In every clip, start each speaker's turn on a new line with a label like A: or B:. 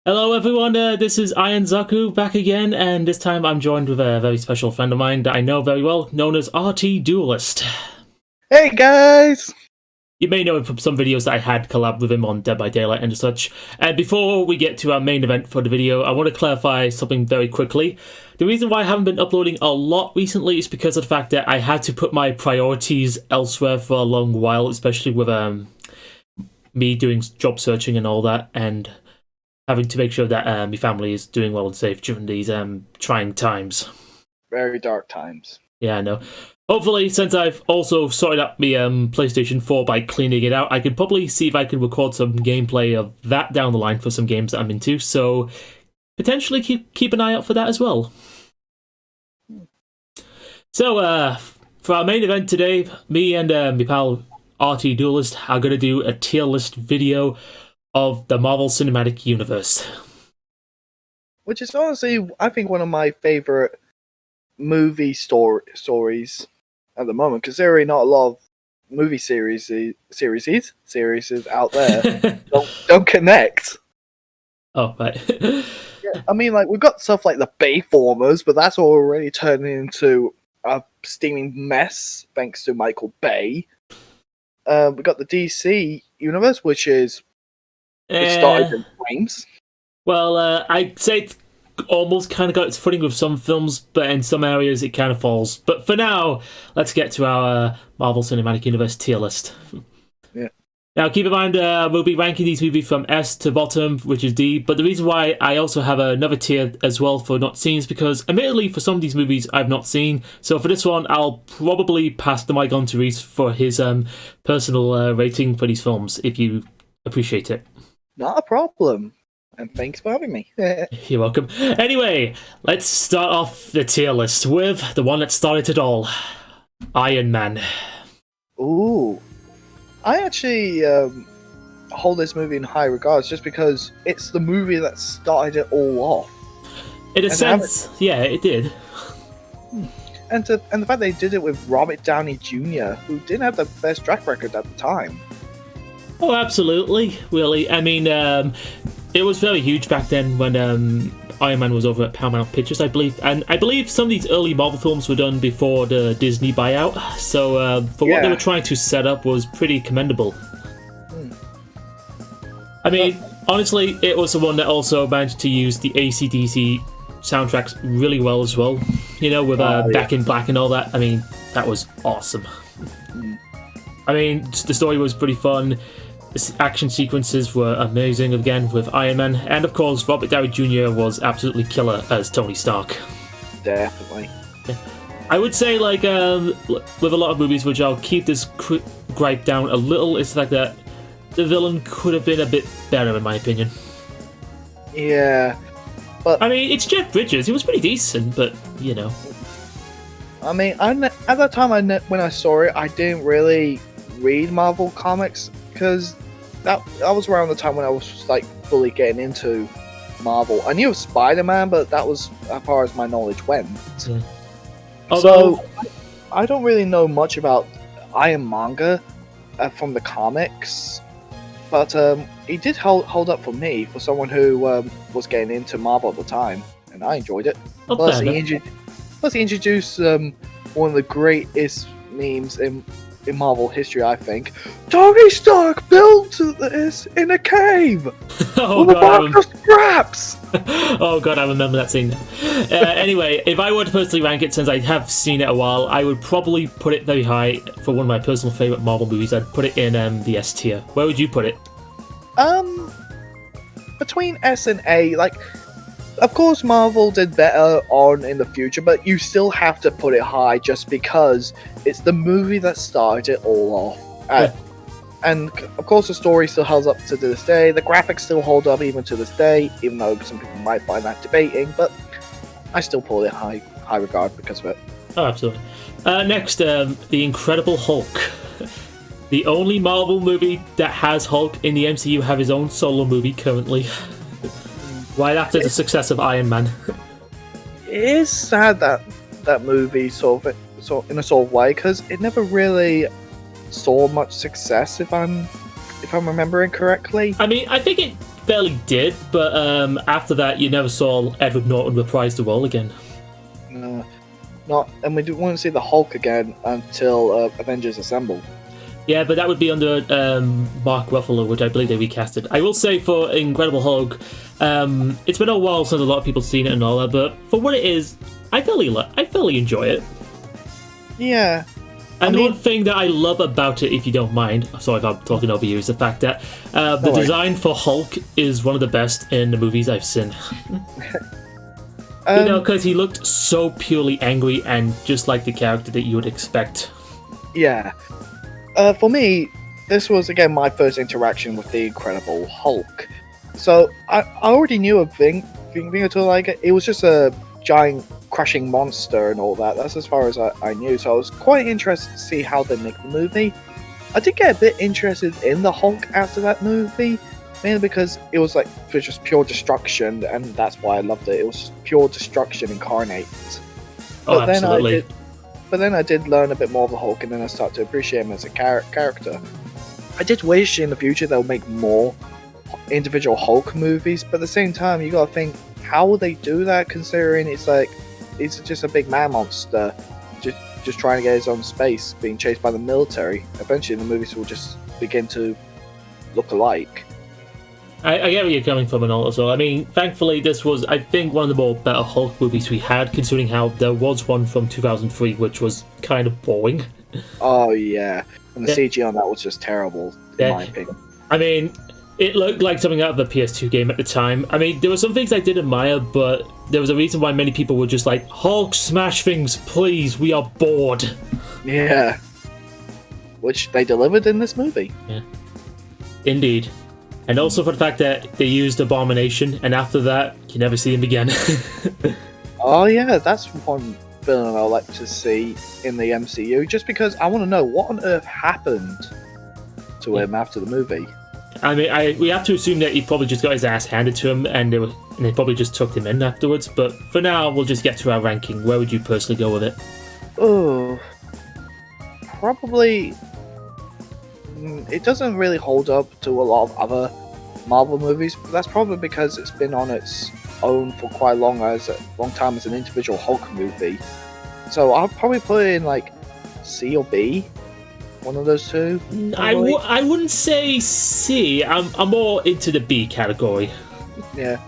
A: Hello everyone, this is IronZaku back again, and this time I'm joined with a very special friend of mine that I know very well, known as Duelist.
B: Hey guys!
A: You may know him from some videos that I had collab with him on Dead by Daylight and such. And before we get to our main event for the video, I want to clarify something very quickly. The reason why I haven't been uploading a lot recently is because of the fact that I had to put my priorities elsewhere for a long while, especially with me doing job searching and all that, and having to make sure that my family is doing well and safe during these trying times.
B: Very dark times.
A: Yeah, I know. Hopefully, since I've also sorted out my PlayStation 4 by cleaning it out, I can probably see if I can record some gameplay of that down the line for some games that I'm into, so potentially keep an eye out for that as well. So, for our main event today, me and my pal RT Duelist are going to do a tier list video of the Marvel Cinematic Universe.
B: Which is honestly, I think, one of my favorite movie stories at the moment, considering not a lot of movie series out there don't connect.
A: Oh, right.
B: Yeah, I mean, like, we've got stuff like the Bayformers, but that's already turning into a steaming mess thanks to Michael Bay. We got the DC universe, which is it started in flames.
A: Well, I'd say it's almost kind of got its footing with some films, but in some areas it kind of falls. But for now, let's get to our Marvel Cinematic Universe tier list.
B: Yeah.
A: Now, keep in mind, we'll be ranking these movies from S to bottom, which is D. But the reason why I also have another tier as well for not seen is because, admittedly, for some of these movies I've not seen. So for this one, I'll probably pass the mic on to Reese for his personal rating for these films, if you appreciate it.
B: Not a problem. And thanks for having me.
A: You're welcome. Anyway, let's start off the tier list with the one that started it all, Iron Man.
B: Ooh. I actually hold this movie in high regards just because it's the movie that started it all off.
A: In a sense, yeah, it did.
B: And the fact they did it with Robert Downey Jr., who didn't have the best track record at the time.
A: Oh, absolutely, really. I mean, it was very huge back then when Iron Man was over at Paramount Pictures, I believe. And I believe some of these early Marvel films were done before the Disney buyout. So for what they were trying to set up was pretty commendable. I mean, honestly, it was the one that also managed to use the AC/DC soundtracks really well as well. You know, with Back in Black and all that. I mean, that was awesome. I mean, the story was pretty fun. The action sequences were amazing again with Iron Man, and of course Robert Downey Jr. was absolutely killer as Tony Stark.
B: Definitely.
A: I would say, like, with a lot of movies, which I'll keep this gripe down a little, it's like that the villain could have been a bit better in my opinion.
B: Yeah, but
A: I mean, it's Jeff Bridges. He was pretty decent, but you know.
B: I mean, at that time when I saw it, I didn't really read Marvel comics because that was around the time when I was like fully getting into Marvel. I knew of Spider-Man, but that was as far as my knowledge went.
A: Yeah.
B: So I don't really know much about Iron manga from the comics, but it did hold up for me, for someone who was getting into Marvel at the time, and I enjoyed it. Plus, he introduced one of the greatest memes in Marvel history, I think. Tony Stark built this in a cave with a bunch of scraps.
A: Oh god, I remember that scene. Anyway, if I were to personally rank it, since I have seen it a while, I would probably put it very high for one of my personal favorite Marvel movies. I'd put it in the S tier. Where would you put it?
B: Between S and A, like. Of course, Marvel did better on in the future, but you still have to put it high just because it's the movie that started it all off. And of course, the story still holds up to this day. The graphics still hold up even to this day, even though some people might find that debating. But I still put it high regard because of it.
A: Oh, absolutely. Next, The Incredible Hulk. The only Marvel movie that has Hulk in the MCU have his own solo movie currently. Right after the success of Iron Man.
B: It is sad that movie sort in a sort of way, because it never really saw much success, if I'm remembering correctly.
A: I mean, I think it barely did, but after that, you never saw Edward Norton reprise the role again.
B: No, not, and we won't see the Hulk again until Avengers Assemble.
A: Yeah, but that would be under Mark Ruffalo, which I believe they recasted. I will say for Incredible Hulk, it's been a while since a lot of people have seen it and all that, but for what it is, I fairly enjoy it.
B: Yeah.
A: And the one thing that I love about it, if you don't mind, sorry if I'm talking over you, is the fact that the design for Hulk is one of the best in the movies I've seen. You know, because he looked so purely angry and just like the character that you would expect.
B: Yeah. For me, this was, again, my first interaction with the Incredible Hulk. So, I already knew of Ving at all. Like, it was just a giant crushing monster and all that. That's as far as I knew. So I was quite interested to see how they make the movie. I did get a bit interested in the Hulk after that movie, mainly because it was just pure destruction, and that's why I loved it. It was pure destruction incarnate.
A: Oh, absolutely.
B: But then I did learn a bit more of the Hulk, and then I started to appreciate him as a character. I did wish in the future they'll make more individual Hulk movies, but at the same time, you gotta think, how will they do that, considering it's just a big man monster, just trying to get his own space, being chased by the military. Eventually, the movies will just begin to look alike.
A: I get where you're coming from and all as well. I mean, thankfully, this was, I think, one of the more better Hulk movies we had, considering how there was one from 2003, which was kind of boring.
B: Oh, yeah. And the CG on that was just terrible, in my opinion.
A: I mean, it looked like something out of a PS2 game at the time. I mean, there were some things I did admire, but there was a reason why many people were just like, Hulk, smash things, please, we are bored.
B: Yeah. Which they delivered in this movie.
A: Yeah. Indeed. And also for the fact that they used Abomination, and after that, you never see him again.
B: Oh yeah, that's one villain I'd like to see in the MCU, just because I want to know what on earth happened to him after the movie.
A: I mean, we have to assume that he probably just got his ass handed to him, and they probably just took him in afterwards. But for now, we'll just get to our ranking. Where would you personally go with it?
B: Oh, probably. It doesn't really hold up to a lot of other Marvel movies, but that's probably because it's been on its own for quite a long time as an individual Hulk movie. So I'll probably put it in C or B, one of those two.
A: I wouldn't say C. I'm more into the B category.
B: Yeah,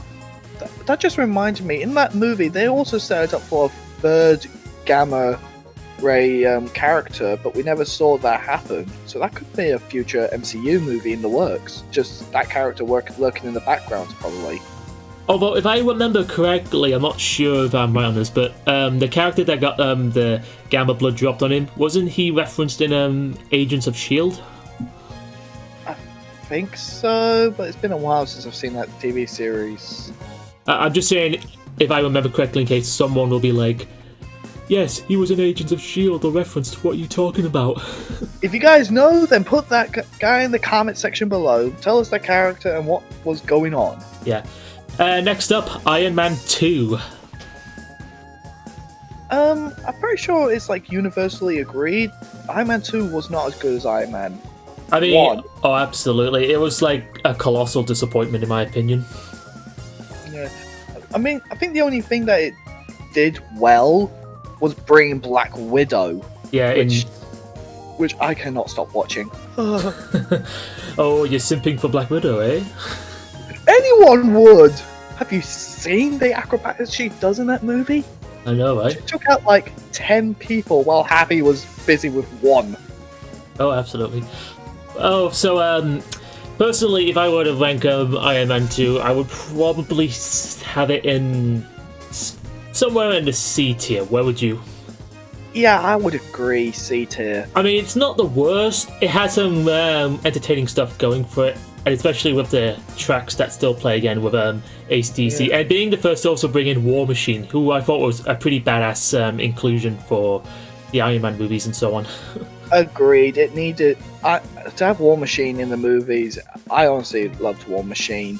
B: that just reminded me. In that movie, they also set it up for a third Gamma Ray character, but we never saw that happen. So that could be a future MCU movie in the works. Just that character lurking in the background, probably.
A: Although, if I remember correctly, I'm not sure if I'm right on this, but the character that got the gamma blood dropped on him, wasn't he referenced in Agents of S.H.I.E.L.D.?
B: I think so, but it's been a while since I've seen that TV series.
A: I'm just saying, if I remember correctly, in case someone will be like, yes, he was in Agents of S.H.I.E.L.D. or referenced. What are you talking about?
B: If you guys know, then put that guy in the comment section below. Tell us the character and what was going on.
A: Yeah. Next up, Iron Man 2.
B: I'm pretty sure it's universally agreed. Iron Man 2 was not as good as Iron Man 1.
A: Oh, absolutely. It was a colossal disappointment, in my opinion.
B: Yeah. I mean, I think the only thing that it did well was bring Black Widow.
A: Yeah,
B: which I cannot stop watching.
A: Oh, you're simping for Black Widow, eh?
B: Anyone would! Have you seen the acrobatics she does in that movie?
A: I know, right?
B: She took out 10 people while Happy was busy with one.
A: Oh, absolutely. Oh, so, personally, if I were to rank Iron Man 2, I would probably have it in somewhere in the C tier. Where would you?
B: Yeah, I would agree, C tier.
A: I mean, it's not the worst. It has some entertaining stuff going for it, and especially with the tracks that still play again with AC/DC, and being the first to also bring in War Machine, who I thought was a pretty badass inclusion for the Iron Man movies and so on.
B: Agreed. It needed to have War Machine in the movies. I honestly loved War Machine.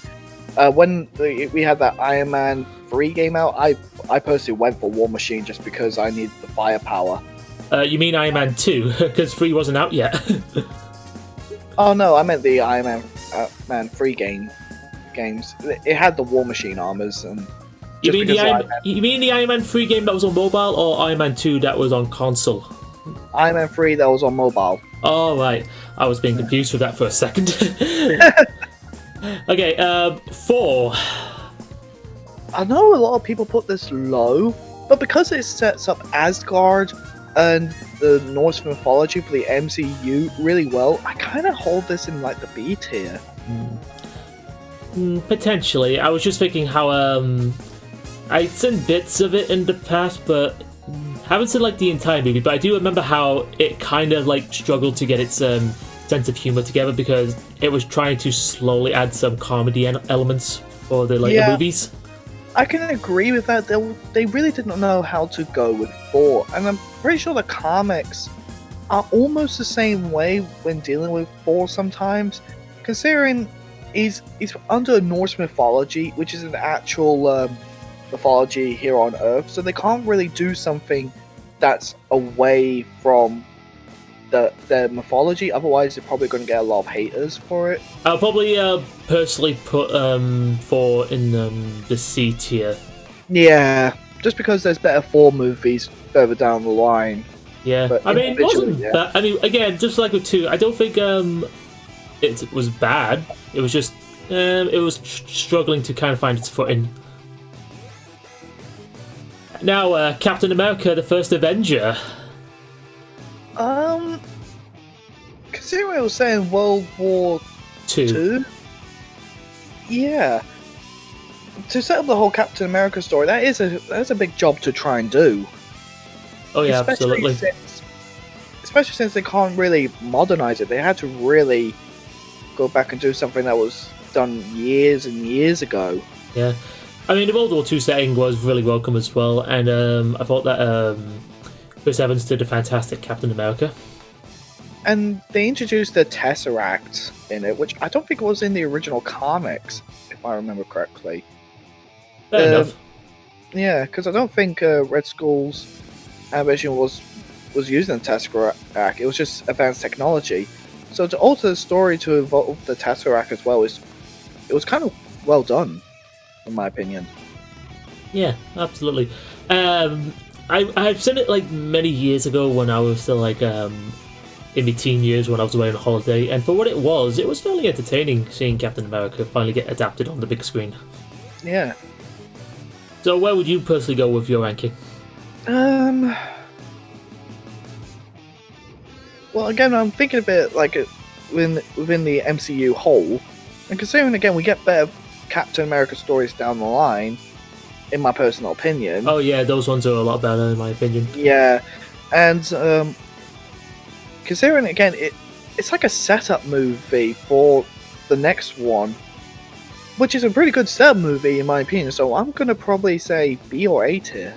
B: When we had that Iron Man 3 game out, I personally went for War Machine just because I needed the firepower.
A: You mean Iron Man 2? Because 3 wasn't out yet.
B: Oh no, I meant the Iron Man 3 game games. It had the War Machine armors, and
A: you mean the Iron Man 3 game that was on mobile, or Iron Man 2 that was on console?
B: Iron Man 3 that was on mobile.
A: Oh right, I was being confused with that for a second. Okay, 4.
B: I know a lot of people put this low, but because it sets up Asgard and the Norse mythology for the MCU really well, I kind of hold this in like the B tier.
A: Potentially. I was just thinking how I'd seen bits of it in the past, but haven't seen like the entire movie. But I do remember how it kind of like struggled to get its sense of humor together because it was trying to slowly add some comedy elements for the later movies.
B: I can agree with that. They really didn't know how to go with 4, and I'm pretty sure the comics are almost the same way when dealing with 4 sometimes, considering he's under Norse mythology, which is an actual mythology here on Earth, so they can't really do something that's away from their mythology. Otherwise, they're probably going to get a lot of haters for it.
A: I'll probably personally put 4 in the C tier.
B: Yeah, just because there's better 4 movies further down the line.
A: Yeah,
B: but
A: I mean, it wasn't bad. I mean, again, just like with 2, I don't think it was bad. It was just it was struggling to kind of find its footing. Now, Captain America: The First Avenger.
B: Considering I was saying World War II, yeah, to set up the whole Captain America story, that's a big job to try and do.
A: Oh yeah, absolutely.
B: Especially since they can't really modernize it, they had to really go back and do something that was done years and years ago.
A: Yeah, I mean the World War II setting was really welcome as well, and I thought that Chris Evans did a fantastic Captain America.
B: And they introduced the Tesseract in it, which I don't think was in the original comics, if I remember correctly.
A: Fair enough.
B: Yeah, because I don't think Red Skull's ambition was using the Tesseract. It was just advanced technology. So to alter the story to involve the Tesseract as well, it was kind of well done, in my opinion.
A: Yeah, absolutely. I've seen it like many years ago when I was still like in my teen years when I was away on holiday, and for what it was fairly entertaining seeing Captain America finally get adapted on the big screen.
B: Yeah.
A: So where would you personally go with your ranking?
B: Well, again, I'm thinking of it like within the MCU whole, and considering again we get better Captain America stories down the line, in my personal opinion.
A: Oh yeah, those ones are a lot better in my opinion.
B: Yeah, and considering again it's like a setup movie for the next one, which is a pretty good setup movie in my opinion. So I'm gonna probably say B or A tier.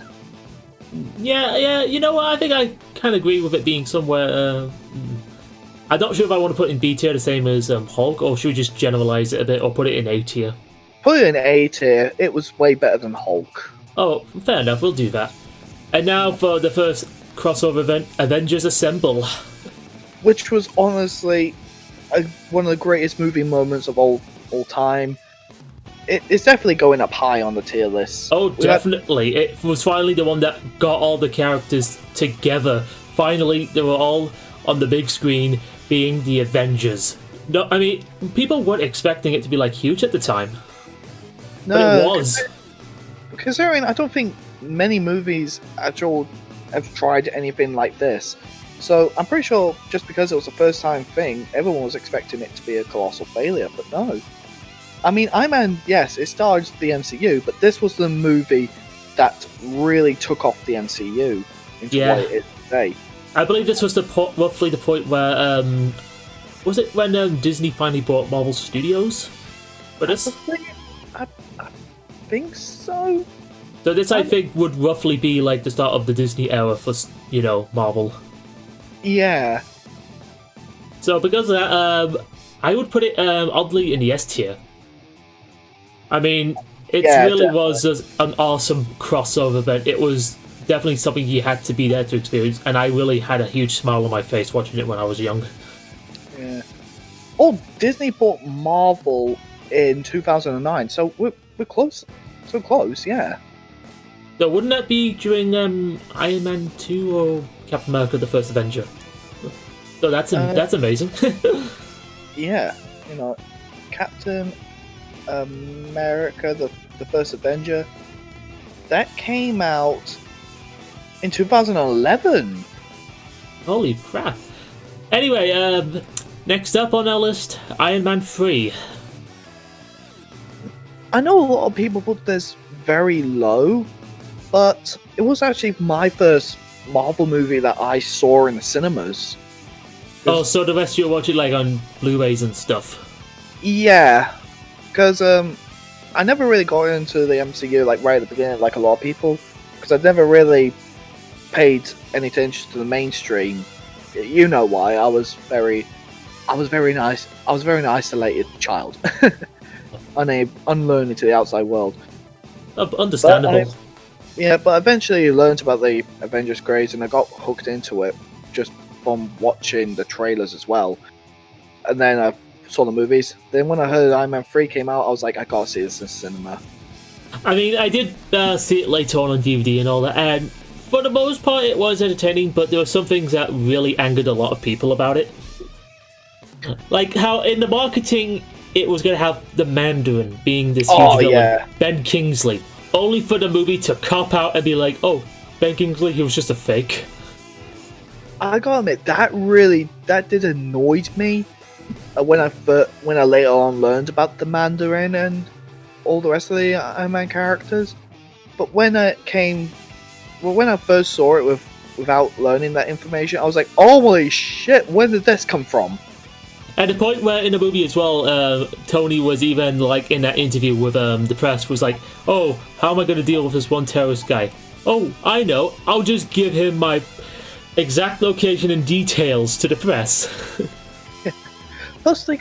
A: Yeah. You know what? I think I kind of agree with it being somewhere. I'm not sure if I want to put it in B tier the same as Hulk, or should we just generalize it a bit, or put it in A tier?
B: Put it in A tier. It was way better than Hulk.
A: Oh, fair enough. We'll do that. And now for the first crossover event, Avengers Assemble,
B: which was honestly one of the greatest movie moments of all time. It's definitely going up high on the tier list.
A: Oh, definitely. It was finally the one that got all the characters together. Finally, they were all on the big screen being the Avengers. No, I mean, people weren't expecting it to be like huge at the time.
B: No,
A: but it was.
B: Considering I don't think many movies at all have tried anything like this. So I'm pretty sure just because it was a first time thing, everyone was expecting it to be a colossal failure, but no. I mean, Iron Man, yes, it starred the MCU, but this was the movie that really took off the MCU into what it is today.
A: I believe this was roughly the point where, was it when Disney finally bought Marvel Studios for this?
B: I think so.
A: So this, I think, would roughly be like the start of the Disney era for, Marvel.
B: Yeah.
A: So because of that, I would put it oddly in the S tier. I mean, it really was an awesome crossover event. It was definitely something you had to be there to experience, and I really had a huge smile on my face watching it when I was young.
B: Yeah. Oh, Disney bought Marvel in 2009. So we're close. So close, yeah.
A: So wouldn't that be during Iron Man 2 or Captain America: The First Avenger? So that's amazing.
B: Yeah, you know, Captain America: The First Avenger, that came out in 2011.
A: Holy crap! Anyway, next up on our list, Iron Man 3.
B: I know a lot of people put this very low, but it was actually my first Marvel movie that I saw in the cinemas.
A: Oh, so the rest you're watching like on Blu-rays and stuff?
B: Yeah, because I never really got into the MCU like right at the beginning, like a lot of people, because I've never really paid any attention to the mainstream. You know why? I was very nice. I was a very isolated child, unlearned to the outside world.
A: Understandable.
B: But eventually learned about the Avengers craze, and I got hooked into it just from watching the trailers as well. And then I saw the movies. Then when I heard Iron Man 3 came out, I was like, I gotta see this in cinema.
A: I mean, I did see it later on DVD and all that, and for the most part it was entertaining, but there were some things that really angered a lot of people about it. Like how in the marketing it was going to have the Mandarin being this huge villain, Ben Kingsley, only for the movie to cop out and be like, oh, Ben Kingsley, he was just a fake.
B: I gotta admit, that did annoy me when I later on learned about the Mandarin and all the rest of the Iron Man characters. But when I first saw it without learning that information, I was like, holy shit, where did this come from?
A: At the point where in the movie as well, Tony was even like in that interview with the press was like, oh, how am I going to deal with this one terrorist guy? Oh, I know, I'll just give him my exact location and details to the press.
B: Plus, I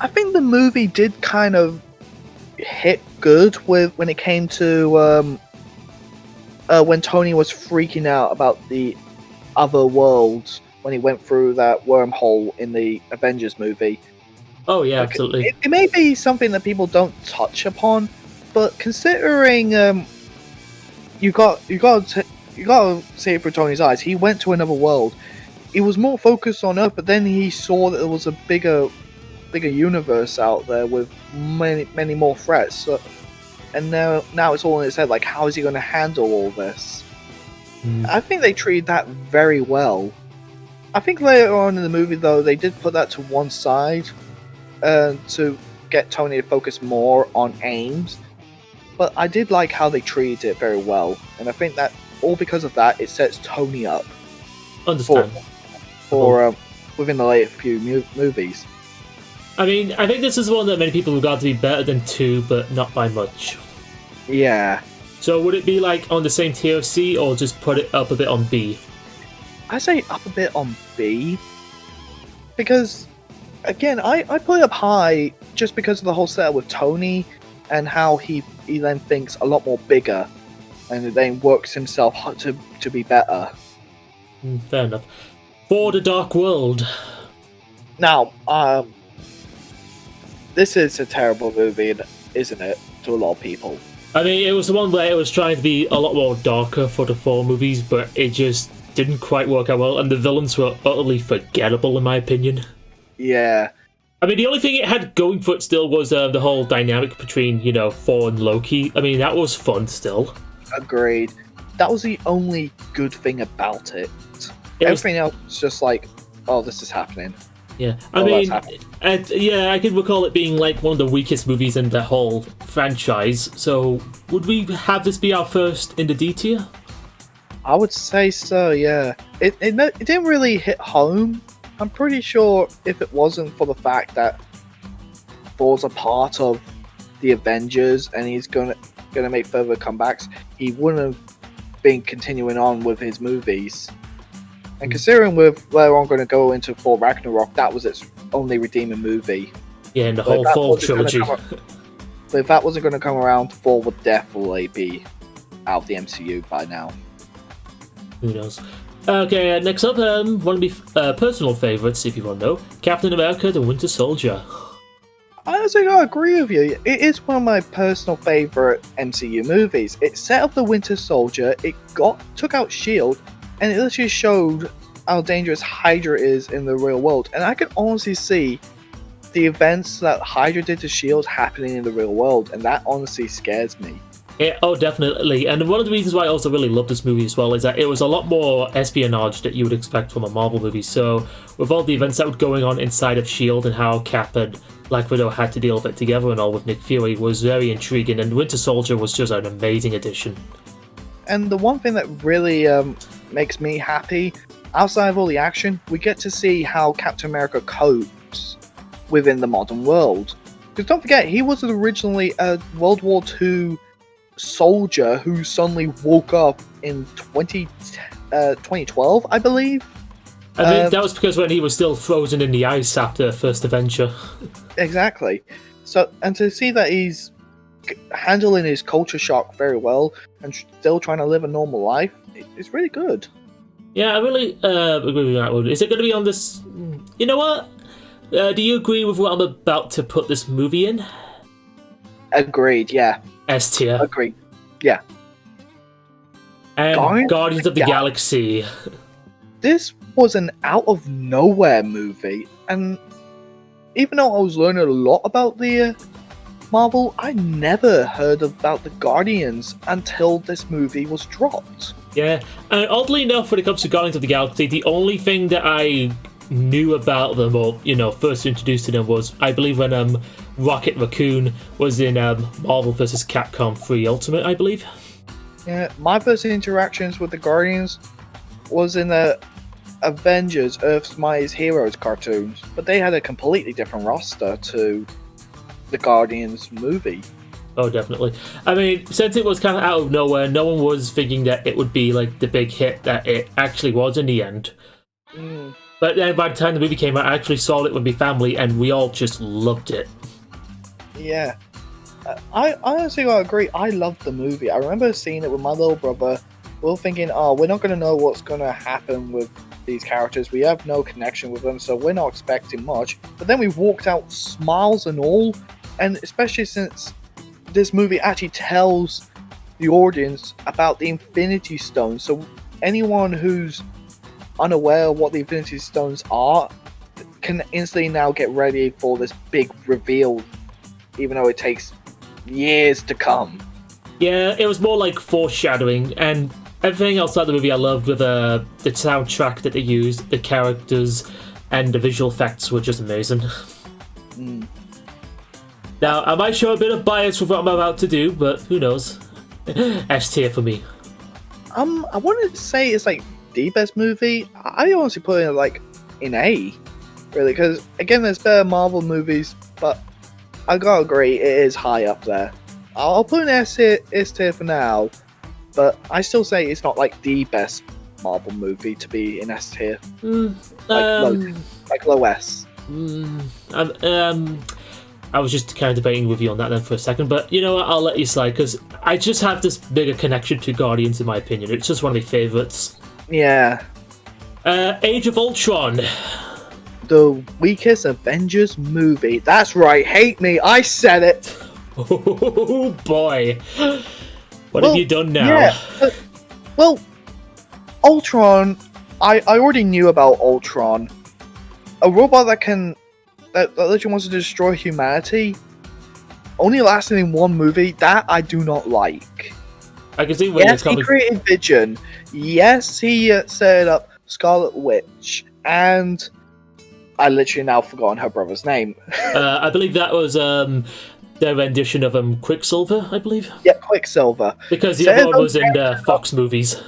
B: think the movie did kind of hit good when it came to when Tony was freaking out about the other worlds when he went through that wormhole in the Avengers movie.
A: Oh yeah, absolutely.
B: It may be something that people don't touch upon, but considering you got to see it through Tony's eyes. He went to another world. He was more focused on Earth, but then he saw that there was a bigger universe out there with many more threats. So, and now it's all in his head. Like, how is he going to handle all this? I think they treated that very well. I think later on in the movie, though, they did put that to one side to get Tony to focus more on aims. But I did like how they treated it very well, and I think that all because of that, it sets Tony up for within the later few movies.
A: I mean, I think this is one that many people regard to be better than 2, but not by much.
B: Yeah.
A: So would it be like on the same tier of C, or just put it up a bit on B?
B: I say up a bit on B, because again, I put it up high just because of the whole setup with Tony and how he then thinks a lot more bigger and then works himself to be better.
A: Fair enough. For the Dark World.
B: Now, this is a terrible movie, isn't it, to a lot of people?
A: I mean, it was the one where it was trying to be a lot more darker for the 4 movies, but it just didn't quite work out well, and the villains were utterly forgettable, in my opinion.
B: Yeah.
A: I mean, the only thing it had going for it still was the whole dynamic between, Thor and Loki. I mean, that was fun still.
B: Agreed. That was the only good thing about it. Everything else was just like, oh, this is happening.
A: Yeah, I mean, I can recall it being like one of the weakest movies in the whole franchise. So, would we have this be our first in the D tier?
B: I would say so. Yeah, it didn't really hit home. I'm pretty sure if it wasn't for the fact that Thor's a part of the Avengers and he's gonna make further comebacks, he wouldn't have been continuing on with his movies. And considering where I'm going to go into Thor Ragnarok, that was its only redeeming movie.
A: Yeah, and the whole Thor trilogy.
B: But if that wasn't going to come around, Thor would definitely be out of the MCU by now.
A: Who knows? Okay, next up, one of my personal favourites, if you want to know, Captain America: The Winter Soldier.
B: honestly gotta agree with you. It is one of my personal favorite MCU movies. It set up the Winter Soldier, it took out Shield, and it literally showed how dangerous Hydra is in the real world. And I can honestly see the events that Hydra did to Shield happening in the real world, and that honestly scares me.
A: Yeah, oh, definitely. And one of the reasons why I also really love this movie as well is that it was a lot more espionage that you would expect from a Marvel movie. So, with all the events that were going on inside of S.H.I.E.L.D. and how Cap and Black Widow had to deal with it together and all with Nick Fury was very intriguing, and Winter Soldier was just an amazing addition.
B: And the one thing that really makes me happy, outside of all the action, we get to see how Captain America copes within the modern world. Because don't forget, he was originally a World War II soldier who suddenly woke up in 2012, I believe.
A: I mean, that was because when he was still frozen in the ice after First Avenger.
B: Exactly. So, and to see that he's handling his culture shock very well and still trying to live a normal life, it's really good.
A: Yeah, I really agree with that one. Is it going to be on this? You know what? Do you agree with what I'm about to put this movie in?
B: Agreed, yeah.
A: S tier.
B: Agreed, yeah.
A: And Guardians of the Galaxy.
B: This was an out-of-nowhere movie, and even though I was learning a lot about the Marvel, I never heard about the Guardians until this movie was dropped.
A: Yeah, and oddly enough, when it comes to Guardians of the Galaxy, the only thing that I knew about them, or first introduced to them, was I believe when Rocket Raccoon was in Marvel vs. Capcom 3 Ultimate, I believe.
B: Yeah, my first interactions with the Guardians was in the Avengers Earth's Mightiest Heroes cartoons, but they had a completely different roster to the Guardians movie.
A: Oh, definitely. I mean, since it was kind of out of nowhere, no one was thinking that it would be like the big hit that it actually was in the end. But then by the time the movie came out, I actually saw it with my family, and we all just loved it.
B: Yeah. I honestly gotta agree, I loved the movie. I remember seeing it with my little brother. We were thinking, we're not going to know what's going to happen with these characters. We have no connection with them, so we're not expecting much. But then we walked out smiles and all, and especially since this movie actually tells the audience about the Infinity Stones, so anyone who's unaware of what the Infinity Stones are can instantly now get ready for this big reveal, even though it takes years to come.
A: Yeah, it was more like foreshadowing, and everything else about the movie I loved, with the soundtrack that they used, the characters, and the visual effects were just amazing. Now, I might show a bit of bias with what I'm about to do, but who knows? S tier for me.
B: I wanted to say it's like the best movie. I honestly put it like in A, really, because again, there's better Marvel movies, but I gotta agree, it is high up there. I'll put an S tier for now, but I still say it's not like the best Marvel movie to be in S tier. Like low S.
A: I was just kind of debating with you on that then for a second, but you know what, I'll let you slide, because I just have this bigger connection to Guardians in my opinion. It's just one of my favourites.
B: Yeah.
A: Age of Ultron.
B: The weakest Avengers movie. That's right, hate me, I said it!
A: Oh boy. What have you done now?
B: Yeah, well, Ultron, I already knew about Ultron. A robot that literally wants to destroy humanity, only lasting in one movie, that I do not like.
A: I can see where
B: yes, he created Vision. Yes, he set up Scarlet Witch, and I literally now forgotten her brother's name.
A: I believe that was their rendition of Quicksilver, I believe.
B: Yeah, Quicksilver.
A: Because the other one was in the Fox movies.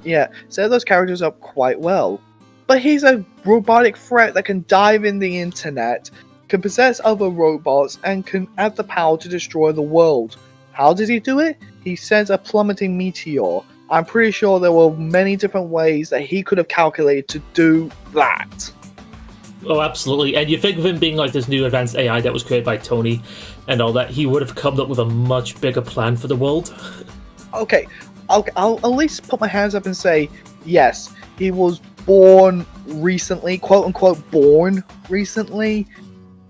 B: Yeah, set those characters up quite well. But he's a robotic threat that can dive in the internet, can possess other robots, and can have the power to destroy the world. How does he do it? He sends a plummeting meteor. I'm pretty sure there were many different ways that he could have calculated to do that.
A: Oh, absolutely. And you think of him being like this new advanced AI that was created by Tony and all that, he would have come up with a much bigger plan for the world.
B: Okay, I'll at least put my hands up and say, yes, he was born recently, quote-unquote born recently,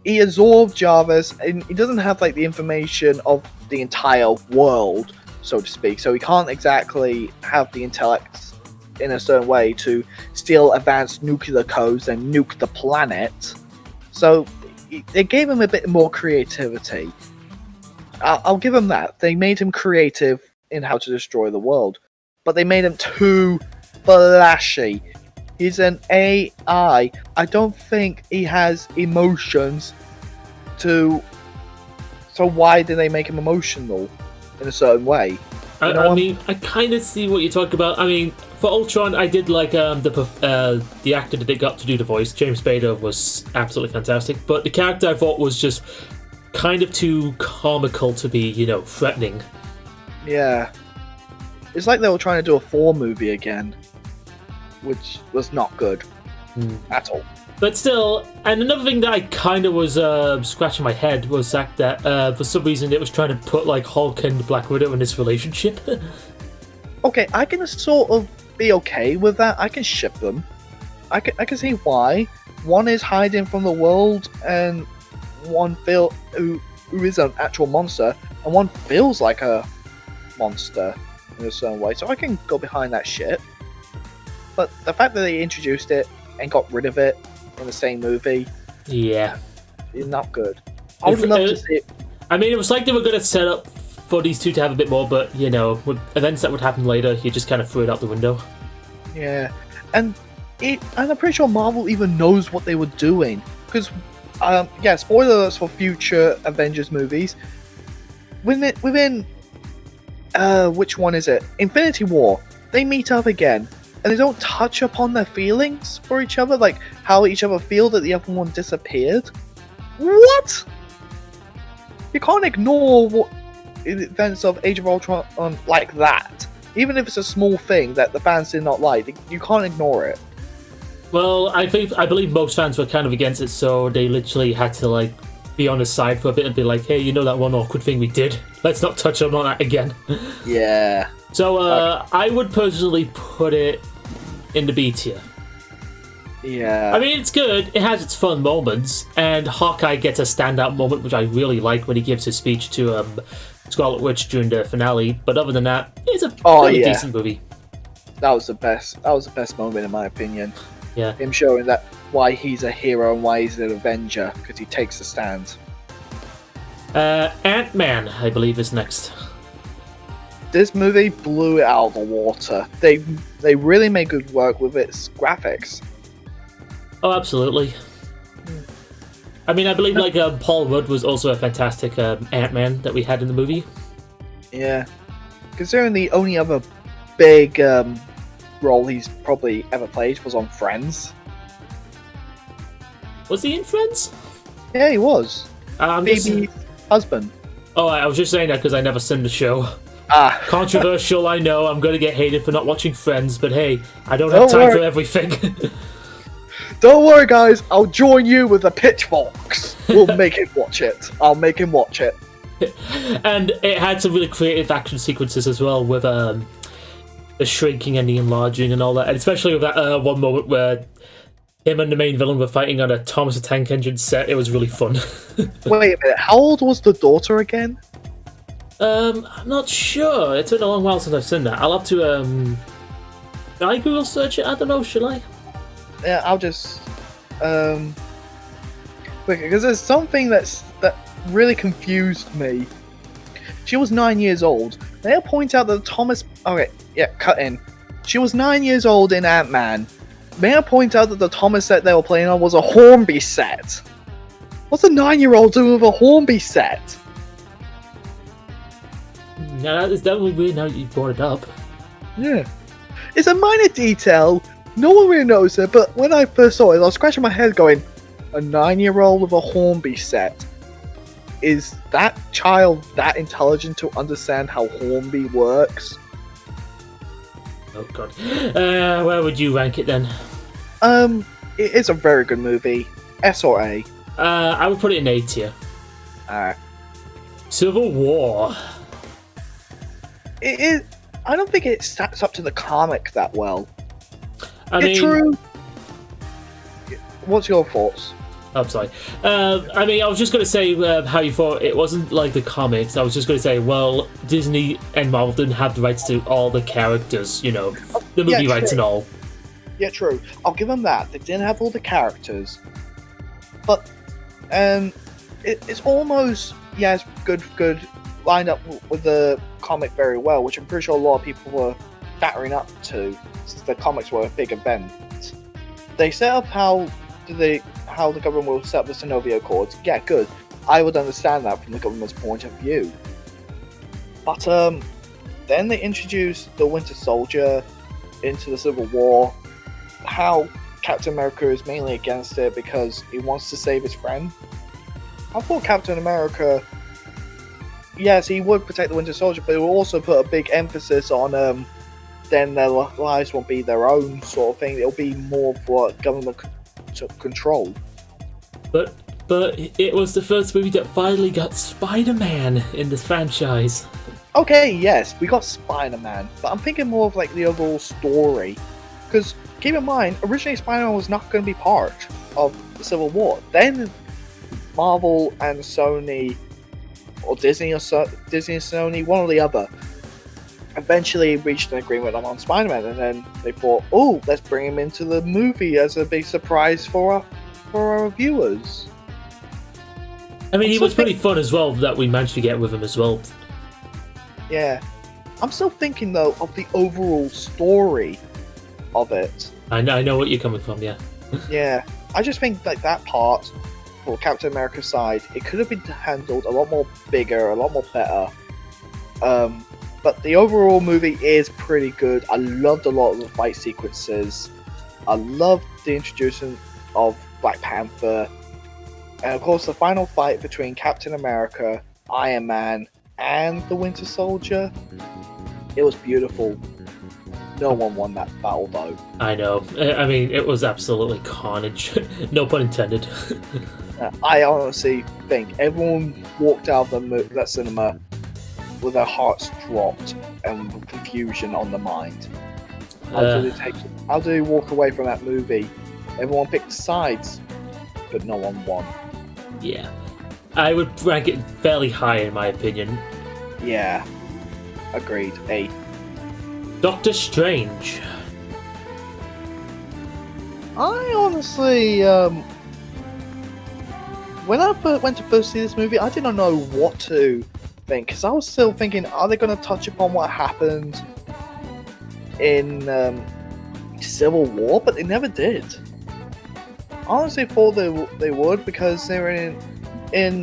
B: he absorbed Jarvis, and he doesn't have like the information of the entire world, so to speak. So he can't exactly have the intellect in a certain way to steal advanced nuclear codes and nuke the planet. So they gave him a bit more creativity. I'll give him that. They made him creative in how to destroy the world, but they made him too flashy. He's an AI. I don't think he has emotions So why did they make him emotional in a certain way?
A: I mean, I kind of see what you're talking about. I mean, for Ultron, I did like the actor that they got to do the voice. James Spader was absolutely fantastic, but the character I thought was just kind of too comical to be, threatening.
B: Yeah. It's like they were trying to do a Thor movie again, which was not good at all.
A: But still, and another thing that I kind of was scratching my head was that for some reason it was trying to put like Hulk and Black Widow in this relationship.
B: Okay, I can sort of be okay with that. I can ship them. I can see why. One is hiding from the world, and one who is an actual monster, and one feels like a monster in a certain way. So I can go behind that shit. But the fact that they introduced it and got rid of it in the same movie,
A: yeah,
B: is not good. I would love to see it.
A: I mean, it was like they were going to set up for these two to have a bit more, but with events that would happen later, you just kind of threw it out the window.
B: Yeah, and I'm pretty sure Marvel even knows what they were doing, because spoilers for future Avengers movies. Within which one is it? Infinity War. They meet up again, and they don't touch upon their feelings for each other, like how each other feel that the other one disappeared. What? You can't ignore what events of Age of Ultron like that. Even if it's a small thing that the fans did not like, you can't ignore it.
A: Well, I believe most fans were kind of against it, so they literally had to like be on his side for a bit and be like, hey, that one awkward thing we did? Let's not touch on that again.
B: Yeah.
A: So I would personally put it in the B tier.
B: Yeah.
A: I mean, it's good. It has its fun moments, and Hawkeye gets a standout moment, which I really like when he gives his speech to Scarlet Witch during the finale. But other than that, it's a really decent movie.
B: That was the best. That was the best moment in my opinion.
A: Yeah.
B: Him showing that why he's a hero and why he's an Avenger, because he takes a stand.
A: Ant-Man, I believe, is next.
B: This movie blew it out of the water. They really made good work with its graphics.
A: Oh, absolutely. I mean, I believe like Paul Rudd was also a fantastic Ant-Man that we had in the movie.
B: Yeah. Considering the only other big role he's probably ever played was on Friends.
A: Was he in Friends?
B: Yeah, he was. Phoebe's husband.
A: Oh, I was just saying that because I never seen the show. Controversial, I know. I'm going to get hated for not watching Friends, but hey, I don't have time for everything.
B: Don't worry, guys. I'll join you with the pitchforks. We'll make him watch it. I'll make him watch it.
A: And it had some really creative action sequences as well, with the shrinking and the enlarging and all that, and especially with that one moment where him and the main villain were fighting on a Thomas the Tank Engine set. It was really fun.
B: Wait a minute. How old was the daughter again?
A: I'm not sure. It's been a long while since I've seen that. I'll have to Can I Google search it? I don't know, shall I?
B: Yeah, I'll just because there's something that really confused me. She was 9 years old. They'll point out that Thomas. Okay, yeah, cut in. She was 9 years old in Ant-Man. May I point out that the Thomas set they were playing on was a Hornby set? What's a 9-year-old doing with a Hornby set?
A: Now that is definitely weird now that you brought it up.
B: Yeah. It's a minor detail. No one really knows it, but when I first saw it, I was scratching my head going, a 9-year-old with a Hornby set? Is that child that intelligent to understand how Hornby works?
A: Oh god. Where would you rank it then?
B: It is a very good movie. S or A?
A: I would put it in A tier.
B: Alright.
A: Civil War.
B: It is. I don't think it stacks up to the comic that well.
A: I mean,
B: true. What's your thoughts?
A: I'm sorry. I mean, I was just going to say how you thought it wasn't like the comics. I was just going to say, well, Disney and Marvel didn't have the rights to all the characters, you know, the movie rights and all.
B: Yeah, true. I'll give them that. They didn't have all the characters. But it's almost, yes, good, lined up with the comic very well, which I'm pretty sure a lot of people were battering up to, since the comics were a big event. They set up how the government will set up the Synovia Accords. Yeah, good. I would understand that from the government's point of view. But then they introduced the Winter Soldier into the Civil War. How Captain America is mainly against it because he wants to save his friend. I thought Captain America, yes, he would protect the Winter Soldier, but he will also put a big emphasis on then their lives won't be their own sort of thing. It'll be more for government control.
A: But it was the first movie that finally got Spider-Man in this franchise.
B: Okay, yes, we got Spider-Man, but I'm thinking more of like the overall story. Because keep in mind, originally Spider-Man was not going to be part of the Civil War. Then Marvel and Sony, or Disney and Sony, one or the other, eventually reached an agreement on Spider-Man, and then they thought, oh, let's bring him into the movie as a big surprise for our viewers.
A: I mean, he was pretty fun as well that we managed to get with him as well.
B: Yeah. I'm still thinking, though, of the overall story of it.
A: I know what you're coming from, yeah.
B: Yeah. I just think like that part, for Captain America's side, it could have been handled a lot more bigger, a lot more better. But the overall movie is pretty good. I loved a lot of the fight sequences. I loved the introduction of Black Panther. And of course, the final fight between Captain America, Iron Man, and the Winter Soldier. It was beautiful. No one won that battle, though.
A: I know. I mean, it was absolutely carnage. No pun intended.
B: I honestly think everyone walked out of that cinema with their hearts dropped and confusion on the mind. How do they walk away from that movie? Everyone picked sides, but no one won.
A: Yeah. I would rank it fairly high in my opinion.
B: Yeah. Agreed. A.
A: Doctor Strange.
B: I honestly, when I went to first see this movie, I didn't know what to think, because I was still thinking, are they going to touch upon what happened in Civil War? But they never did. I honestly thought they would, because they were in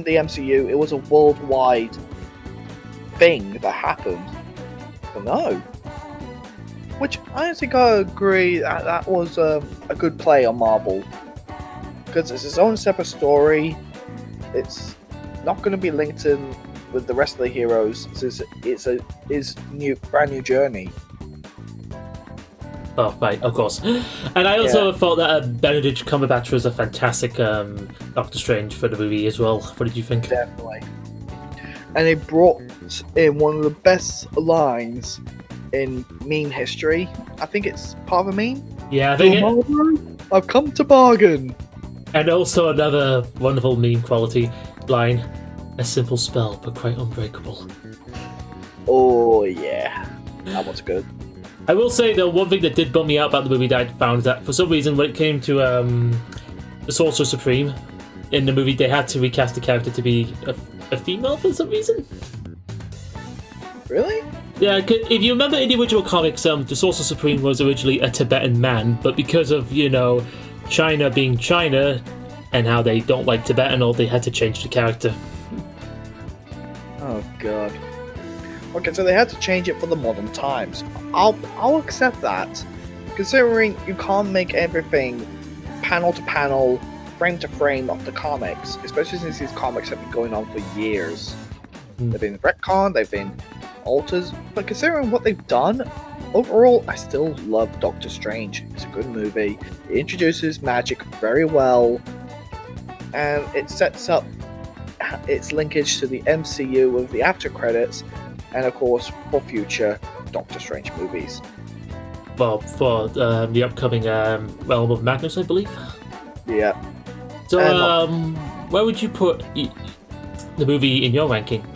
B: the MCU. It was a worldwide thing that happened. But no. Which I honestly gotta agree that was a good play on Marvel. Because it's its own separate story. It's not going to be linked in with the rest of the heroes. It's his brand new journey.
A: Oh, right, of course. And I also thought that Benedict Cumberbatch was a fantastic Doctor Strange for the movie as well. What did you think?
B: Definitely. And they brought in one of the best lines in meme history. I think it's part of a meme.
A: Yeah, I think
B: I've come to bargain.
A: And also another wonderful meme quality line. A simple spell, but quite unbreakable.
B: Oh, yeah. That was good.
A: I will say, though, one thing that did bum me out about the movie that I found is that for some reason, when it came to the Sorcerer Supreme, in the movie, they had to recast the character to be a female for some reason.
B: Really?
A: Yeah, if you remember in the original comics, the Sorcerer Supreme was originally a Tibetan man, but because of, China being China, and how they don't like Tibet and all, they had to change the character.
B: Oh, God. Okay, so they had to change it for the modern times. I'll accept that, considering you can't make everything panel to panel, frame to frame of the comics, especially since these comics have been going on for years. They've been retconned, they've been alters, but considering what they've done, overall, I still love Doctor Strange. It's a good movie. It introduces magic very well, and it sets up its linkage to the MCU with the after credits, and of course for future Doctor Strange movies.
A: Well, for the upcoming Realm of Madness, I believe.
B: Yeah.
A: So, where would you put the movie in your ranking?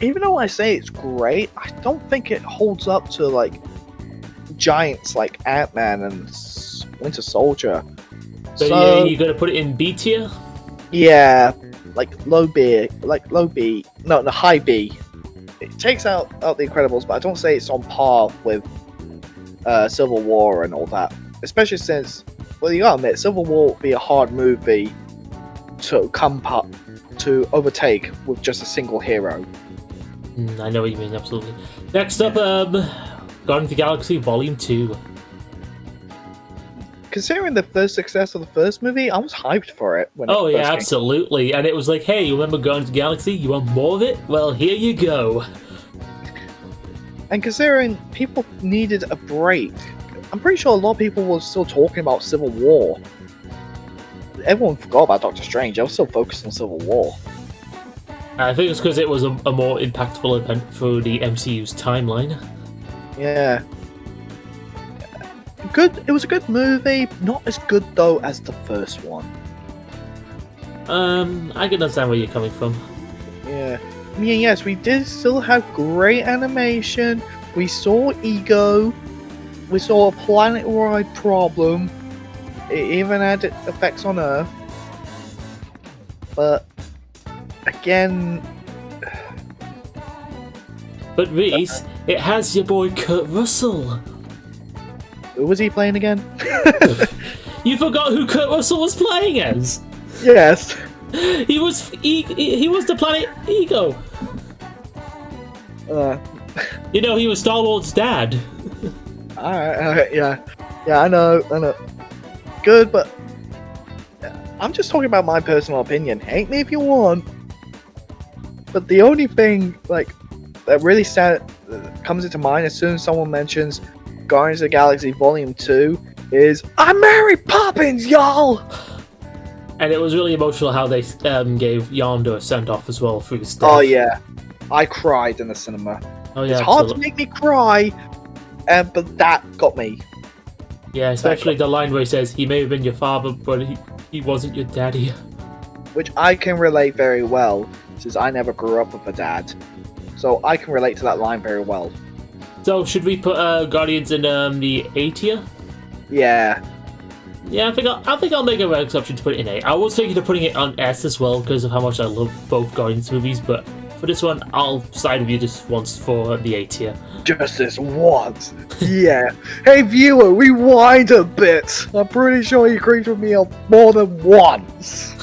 B: Even though I say it's great, I don't think it holds up to like giants like Ant-Man and Winter Soldier.
A: So you're gonna put it in B tier?
B: Yeah, like low B, no, high B. It takes out the Incredibles, but I don't say it's on par with Civil War and all that. Especially since, well, you gotta admit, Civil War would be a hard movie to overtake with just a single hero.
A: I know what you mean, absolutely. Next up, Guardians of the Galaxy Volume 2.
B: Considering the first success of the first movie, I was hyped for it.
A: Oh yeah, absolutely. And it was like, hey, you remember Guardians of the Galaxy? You want more of it? Well, here you go.
B: And considering people needed a break, I'm pretty sure a lot of people were still talking about Civil War. Everyone forgot about Doctor Strange. I was still focused on Civil War.
A: I think it's because it was a more impactful event for the MCU's timeline.
B: Yeah. Good. It was a good movie. Not as good though as the first one.
A: I can understand where you're coming from.
B: Yeah. I mean, yes, we did still have great animation. We saw Ego. We saw a planet-wide problem. It even had effects on Earth. But again.
A: But Reese, it has your boy Kurt Russell.
B: Who was he playing again?
A: You forgot who Kurt Russell was playing as?
B: Yes.
A: He was the planet Ego. You know, he was Star-Lord's dad.
B: Alright, yeah. Yeah, I know. Good, but I'm just talking about my personal opinion. Hate me if you want. But the only thing, like, that really comes into mind as soon as someone mentions Guardians of the Galaxy Volume 2 is, I'm Mary Poppins, y'all!
A: And it was really emotional how they gave Yondu a send-off as well through his death.
B: Oh yeah, I cried in the cinema.
A: Oh, yeah,
B: it's hard to make me cry, but that got me.
A: Yeah, especially the line where he says, he may have been your father, but he wasn't your daddy.
B: Which I can relate very well, since I never grew up with a dad. So I can relate to that line very well.
A: So, should we put Guardians in the A tier?
B: Yeah.
A: Yeah, I think I'll make a rare exception to put it in A. I was thinking of putting it on S as well because of how much I love both Guardians movies, but for this one, I'll side with you just once for the A tier.
B: Just this once. Yeah. Hey viewer, rewind a bit. I'm pretty sure you agreed with me more than once.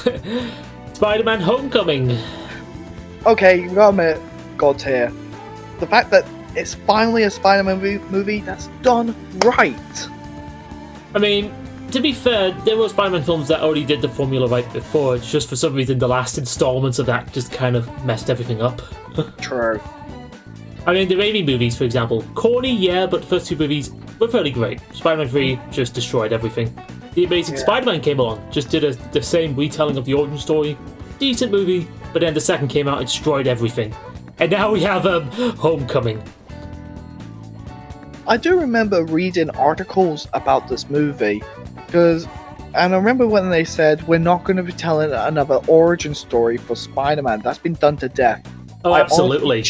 A: Spider-Man Homecoming.
B: Okay, you gotta admit, God tier. The fact that it's finally a Spider-Man movie that's done right.
A: I mean, to be fair, there were Spider-Man films that already did the formula right before. It's just for some reason the last installments of that just kind of messed everything up.
B: True.
A: I mean, the Raimi movies, for example, corny, yeah, but the first two movies were fairly great. Spider-Man 3 just destroyed everything. The Amazing Spider-Man came along, just did the same retelling of the origin story. Decent movie, but then the second came out and destroyed everything. And now we have Homecoming.
B: I do remember reading articles about this movie, and I remember when they said, we're not going to be telling another origin story for Spider-Man. That's been done to death.
A: Oh, absolutely.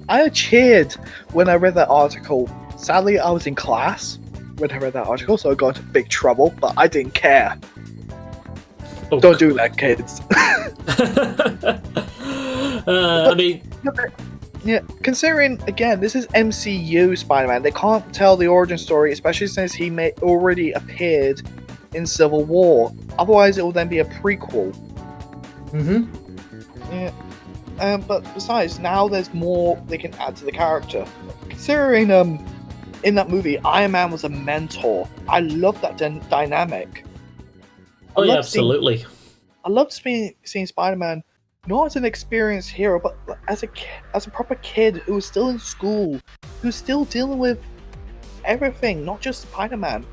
B: I cheered when I read that article. Sadly, I was in class when I read that article, so I got into big trouble, but I didn't care.
A: Oh,
B: Don't do that, kids.
A: I mean...
B: Yeah, considering, again, this is MCU Spider-Man, they can't tell the origin story, especially since he already appeared in Civil War. Otherwise, it will then be a prequel.
A: Mm-hmm.
B: Yeah. But besides, now there's more they can add to the character. Considering, in that movie, Iron Man was a mentor. I love that dynamic.
A: Oh, yeah, absolutely.
B: I loved seeing Spider-Man not as an experienced hero, but as a proper kid who was still in school, who's still dealing with everything, not just Spider-Man.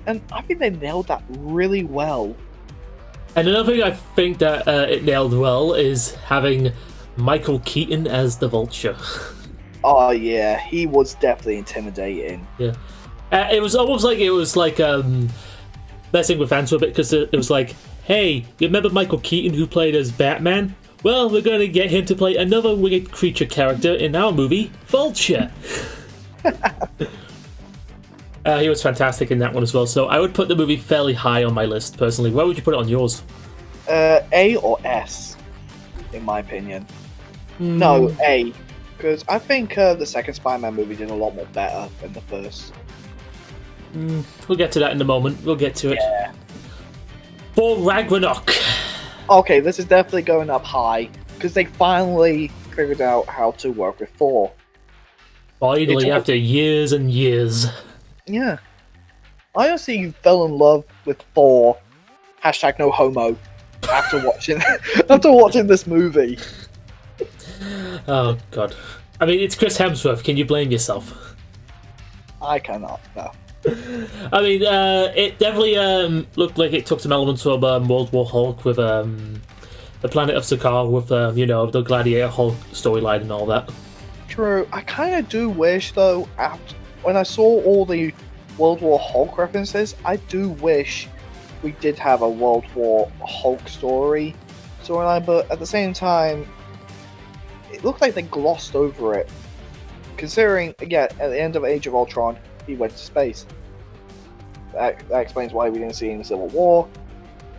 B: And I think they nailed that really well.
A: And another thing I think that it nailed well is having Michael Keaton as the Vulture.
B: Oh yeah, he was definitely intimidating.
A: Yeah. It was almost like messing with fans for a bit, because it was like, hey, you remember Michael Keaton who played as Batman? Well, we're going to get him to play another winged creature character in our movie, Vulture. He was fantastic in that one as well, so I would put the movie fairly high on my list, personally. Where would you put it on yours?
B: A or S, in my opinion. No, A. Because I think the second Spider-Man movie did a lot more better than the first.
A: We'll get to that in a moment. We'll get to it.
B: Yeah.
A: For Ragnarok.
B: Okay, this is definitely going up high, because they finally figured out how to work with Thor.
A: Finally, after years and years.
B: Yeah. I honestly fell in love with Thor, hashtag no homo, after watching this movie.
A: Oh, God. I mean, it's Chris Hemsworth. Can you blame yourself?
B: I cannot, no.
A: I mean, it definitely looked like it took some elements from World War Hulk with the Planet of Sakaar with, the Gladiator Hulk storyline and all that.
B: True. I kind of do wish, though, when I saw all the World War Hulk references, I do wish we did have a World War Hulk storyline, but at the same time, it looked like they glossed over it. Considering, again, at the end of Age of Ultron, he went to space. That explains why we didn't see him in Civil War,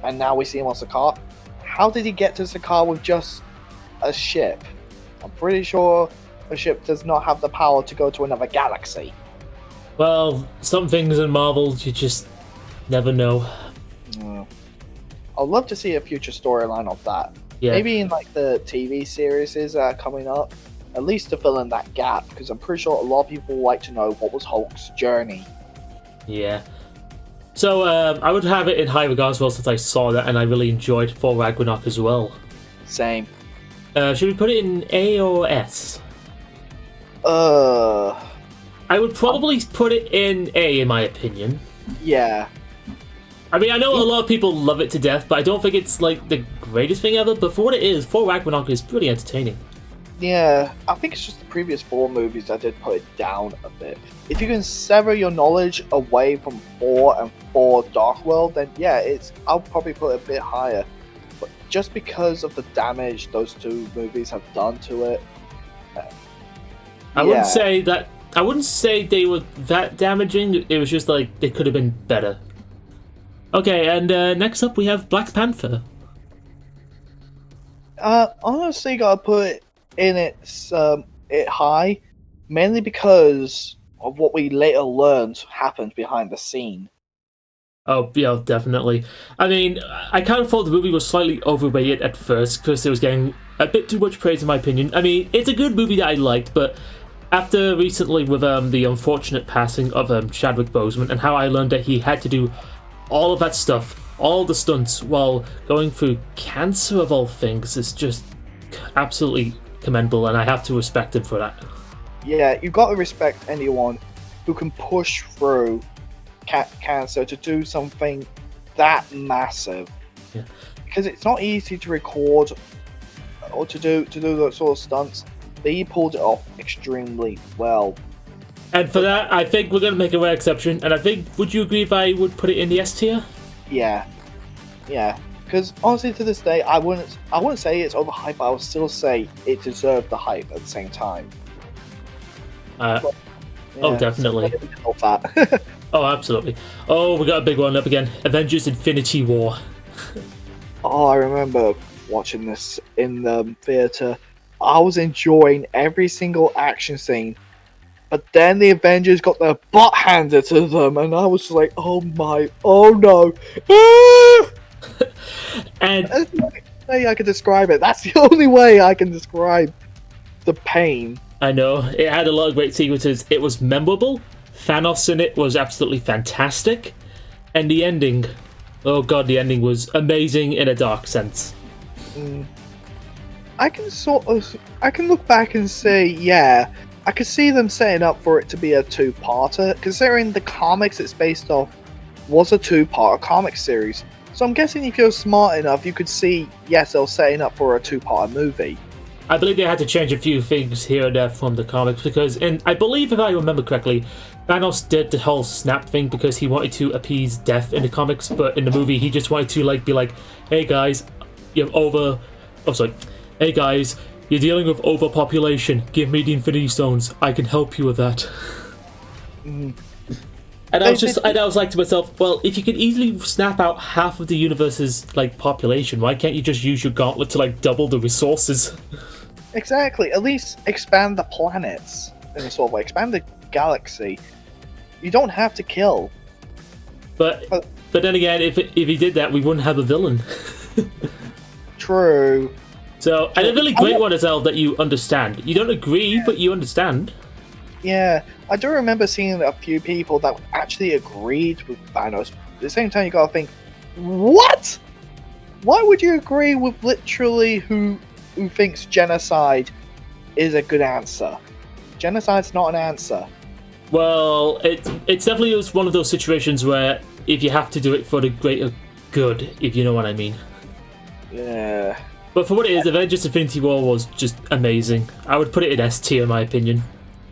B: and now we see him on Sakaar. How did he get to Sakaar with just a ship? I'm pretty sure a ship does not have the power to go to another galaxy.
A: Well, some things in Marvel, you just never know.
B: I'd love to see a future storyline of that.
A: Yeah.
B: Maybe in like the TV series coming up, at least to fill in that gap, because I'm pretty sure a lot of people would like to know what was Hulk's journey.
A: Yeah. So, I would have it in high regards as well, since I saw that and I really enjoyed Thor Ragnarok as well.
B: Same.
A: Should we put it in A or S?
B: I
A: would probably put it in A, in my opinion.
B: Yeah.
A: I mean, I know a lot of people love it to death, but I don't think it's like the greatest thing ever, but for what it is, Thor Ragnarok is pretty entertaining.
B: Yeah, I think it's just the previous Thor movies that did put it down a bit. If you can sever your knowledge away from Thor and Thor Dark World, then yeah, I'll probably put it a bit higher. But just because of the damage those two movies have done to it,
A: I wouldn't say they were that damaging. It was just like they could have been better. Okay, and next up we have Black Panther.
B: Honestly, gotta put it in it high, mainly because of what we later learned happened behind the scene.
A: Oh, yeah, definitely. I mean, I kind of thought the movie was slightly overrated at first because it was getting a bit too much praise in my opinion. I mean, it's a good movie that I liked, but after recently with the unfortunate passing of Chadwick Boseman and how I learned that he had to do all of that stuff, all the stunts, while going through cancer of all things, is just absolutely commendable, and I have to respect him for that.
B: Yeah, you've got to respect anyone who can push through cancer to do something that massive.
A: Yeah.
B: Because it's not easy to record or to do those sort of stunts. But he pulled it off extremely well.
A: And for that, I think we're going to make a rare exception. And I think, would you agree if I would put it in the S tier?
B: Yeah. Because honestly, to this day, I wouldn't say it's overhyped, but I would still say it deserved the hype at the same time.
A: Oh, definitely. Oh, absolutely. Oh, we got a big one up again. Avengers: Infinity War.
B: Oh, I remember watching this in the theater. I was enjoying every single action scene, but then the Avengers got their butt handed to them, and I was like, oh no.
A: And
B: that's the only way I can describe it. That's the only way I can describe the pain.
A: I know, it had a lot of great sequences. It was memorable. Thanos in it was absolutely fantastic. And the ending, oh god, the ending was amazing in a dark sense.
B: I can look back and say, yeah, I could see them setting up for it to be a two-parter, considering the comics it's based off was a two-part comic series. So I'm guessing if you're smart enough, you could see, yes, they're setting up for a two-part movie.
A: I believe they had to change a few things here and there from the comics because, I believe if I remember correctly, Thanos did the whole snap thing because he wanted to appease death in the comics, but in the movie he just wanted to be like, hey guys, hey guys, you're dealing with overpopulation. Give me the Infinity Stones. I can help you with that. And I was like to myself, well, if you could easily snap out half of the universe's population, why can't you just use your gauntlet to double the resources?
B: Exactly. At least expand the planets in a sort of way. Expand the galaxy. You don't have to kill.
A: But then again, if he did that, we wouldn't have a villain.
B: True.
A: So, and a really great one as well that you understand. You don't agree, but you understand.
B: Yeah, I do remember seeing a few people that actually agreed with Thanos. At the same time, you gotta think, what? Why would you agree with literally who thinks genocide is a good answer? Genocide's not an answer.
A: Well, it's definitely one of those situations where if you have to do it for the greater good, if you know what I mean.
B: Yeah.
A: But for what it is, Avengers Infinity War was just amazing. I would put it in S tier in my opinion.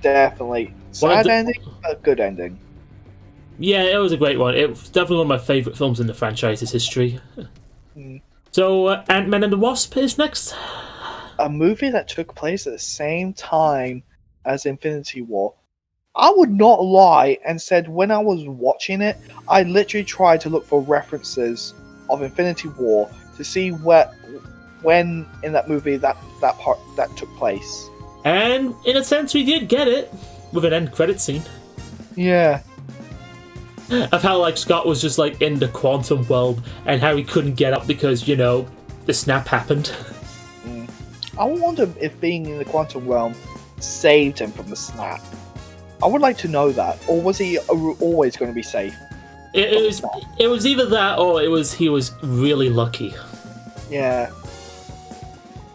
A: Definitely.
B: Sad ending, a good ending.
A: Yeah, it was a great one. It was definitely one of my favourite films in the franchise's history. So, Ant-Man and the Wasp is next.
B: A movie that took place at the same time as Infinity War. I would not lie and said when I was watching it, I literally tried to look for references of Infinity War to see when in that movie that part that took place.
A: And in a sense, we did get it with an end credit scene.
B: Yeah.
A: Of how Scott was just in the quantum world and how he couldn't get up because the snap happened.
B: I wonder if being in the quantum realm saved him from the snap. I would like to know that, or was he always going to be safe?
A: It was either that or he was really lucky.
B: Yeah.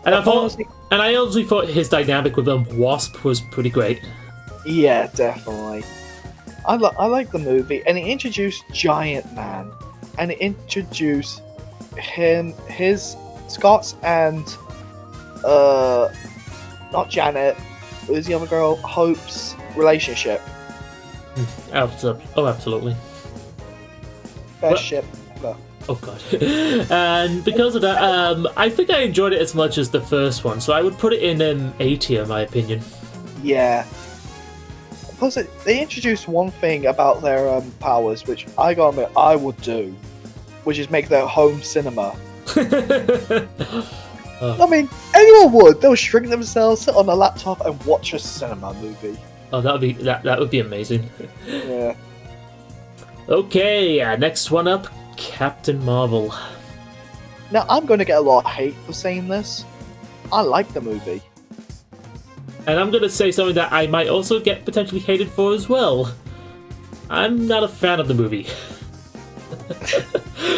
A: And I honestly thought his dynamic with Wasp was pretty great. Yeah,
B: definitely. I like the movie, and it introduced Giant Man, and it introduced Scott's and not Janet, who's the other girl, Hope's relationship.
A: Absolutely.
B: Best ship ever.
A: Oh god. And because of that, I think I enjoyed it as much as the first one, so I would put it in A tier in my opinion.
B: Yeah. Plus, they introduced one thing about their powers, which I gotta admit I would do, which is make their home cinema. I mean, anyone would. They'll shrink themselves, sit on a laptop, and watch a cinema movie.
A: Oh, that would be amazing.
B: Yeah.
A: Okay, next one up, Captain Marvel.
B: Now, I'm going to get a lot of hate for saying this. I like the movie.
A: And I'm going to say something that I might also get potentially hated for as well. I'm not a fan of the movie.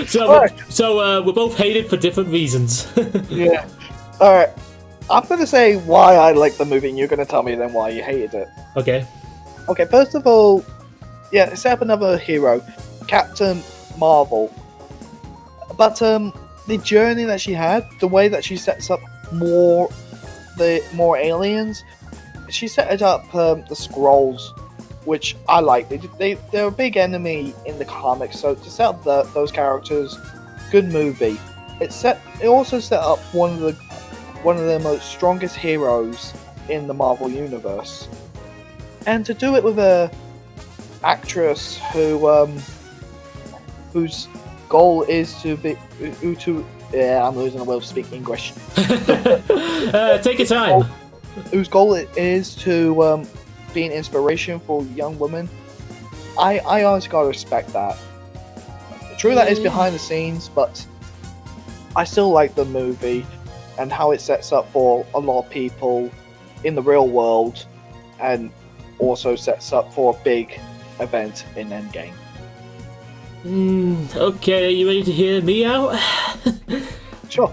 A: So we're both hated for different reasons.
B: Yeah. Alright. I'm going to say why I like the movie, and you're going to tell me then why you hated it.
A: Okay.
B: Okay, first of all, yeah, set up another hero, Captain Marvel. But the journey that she had, the way that she sets up more aliens, she set it up the Skrulls, which I like. They're a big enemy in the comics, so to set up those characters, good movie. It also set up one of the most strongest heroes in the Marvel universe, and to do it with a actress whose goal is to be I'm losing the will to speak English.
A: Take your time.
B: Whose goal it is to be an inspiration for young women. I honestly gotta respect that. True, that is behind the scenes, but I still like the movie and how it sets up for a lot of people in the real world, and also sets up for a big event in Endgame.
A: Okay, are you ready to hear me out?
B: Sure.